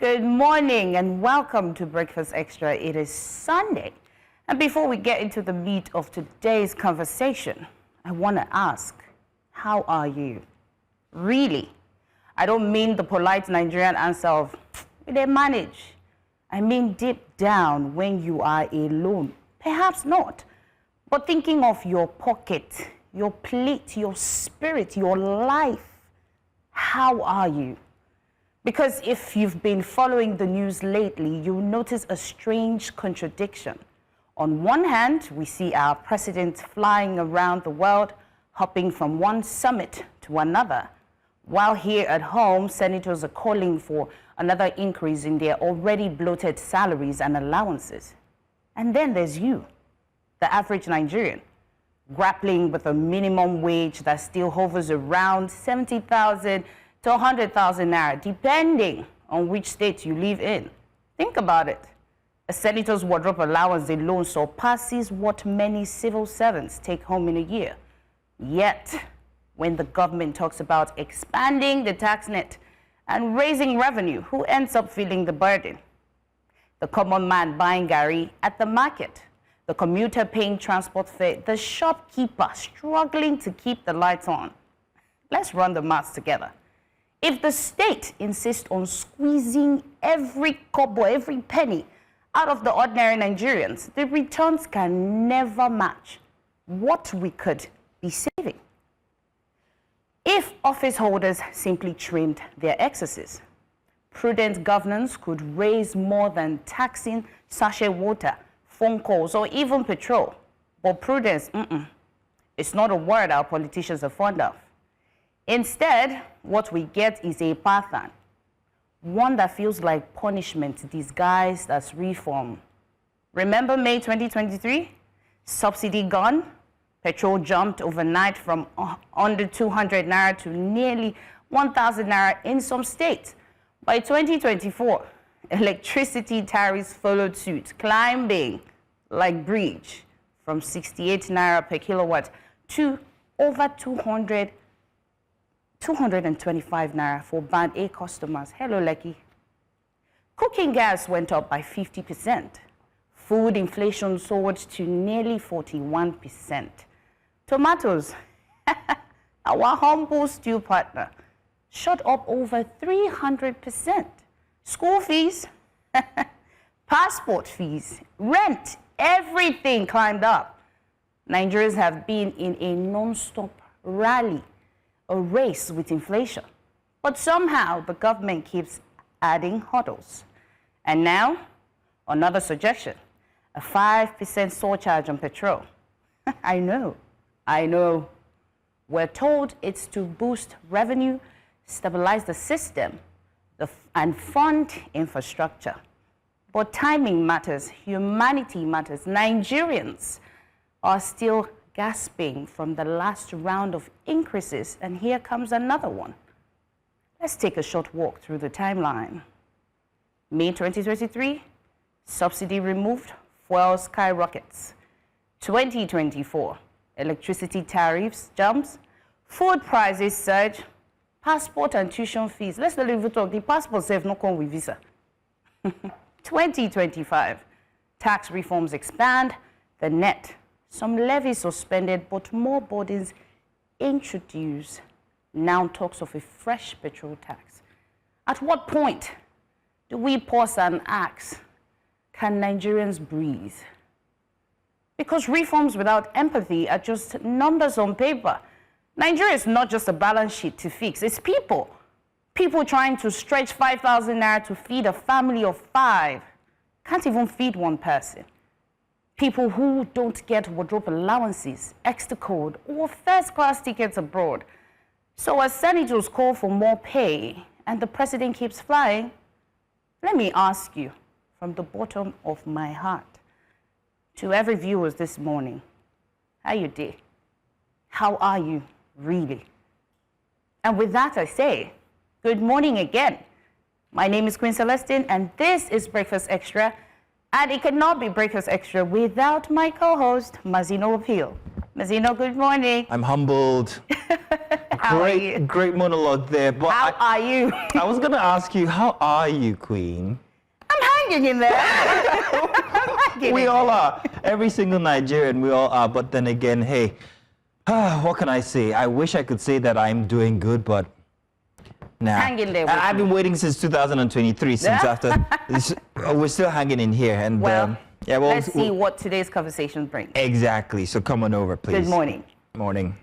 Good morning and welcome to Breakfast Extra. It is Sunday. And before we get into the meat of today's conversation, I want to ask, how are you? Really? I don't mean the polite Nigerian answer of, they manage. I mean deep down when you are alone. Perhaps not. But thinking of your pocket, your plate, your spirit, your life, how are you? Because if you've been following the news lately, you'll notice a strange contradiction. On one hand, we see our president flying around the world, hopping from one summit to another, while here at home, senators are calling for another increase in their already bloated salaries and allowances. And then there's you, the average Nigerian, grappling with a minimum wage that still hovers around 70,000 to 100,000 naira, depending on which state you live in. Think about it. A senator's wardrobe allowance alone surpasses what many civil servants take home in a year. Yet, when the government talks about expanding the tax net and raising revenue, who ends up feeling the burden? The common man buying gari at the market, the commuter paying transport fare, the shopkeeper struggling to keep the lights on. Let's run the maths together. If the state insists on squeezing every kobo, every penny out of the ordinary Nigerians, the returns can never match what we could be saving. If office holders simply trimmed their excesses, prudent governance could raise more than taxing sachet water, phone calls, or even petrol. But prudence, it's not a word our politicians are fond of. Instead, what we get is a pattern, one that feels like punishment disguised as reform. Remember May 2023? Subsidy gone, petrol jumped overnight from under 200 naira to nearly 1,000 naira in some states. By 2024, electricity tariffs followed suit, climbing like bridge from 68 naira per kilowatt to over 225 naira for band A customers. Hello, Lucky. Cooking gas went up by 50%. Food inflation soared to nearly 41%. Tomatoes, our humble stew partner, shot up over 300%. School fees, passport fees, rent, everything climbed up. Nigerians have been in a non-stop rally, a race with inflation. But somehow the government keeps adding hurdles. And now, another suggestion, a 5% surcharge on petrol. I know. We're told it's to boost revenue, stabilize the system, and fund infrastructure. But timing matters, humanity matters. Nigerians are still gasping from the last round of increases, and here comes another one. Let's take a short walk through the timeline. May 2023, subsidy removed, fuel skyrockets. 2024, electricity tariffs jumps, food prices surge, passport and tuition fees. Let's not even talk, the passport says no come with visa. 2025, tax reforms expand, the net, some levies suspended, but more burdens introduced. Now talks of a fresh petrol tax. At what point do we pause and ask, can Nigerians breathe? Because reforms without empathy are just numbers on paper. Nigeria is not just a balance sheet to fix, it's people. People trying to stretch 5,000 naira to feed a family of 5. Can't even feed one person. People who don't get wardrobe allowances, extra code, or first-class tickets abroad. So as senators call for more pay and the president keeps flying, let me ask you from the bottom of my heart, to every viewer this morning, how you did? How are you really? And with that I say, good morning again. My name is Queen Celestine and this is Breakfast Extra. And it cannot be Breakfast Extra without my co-host, Mazino Appeal. Mazino, good morning. I'm humbled. great monologue there. But How are you? I was going to ask you, how are you, Queen? I'm hanging in there. We all are. Every single Nigerian, we all are. But then again, hey, what can I say? I wish I could say that I'm doing good, but nah. Hang in there. I've been waiting since 2023, since after. We're still hanging in here. And well, yeah, let's see what today's conversation brings. Exactly. So come on over, please. Good morning. Morning.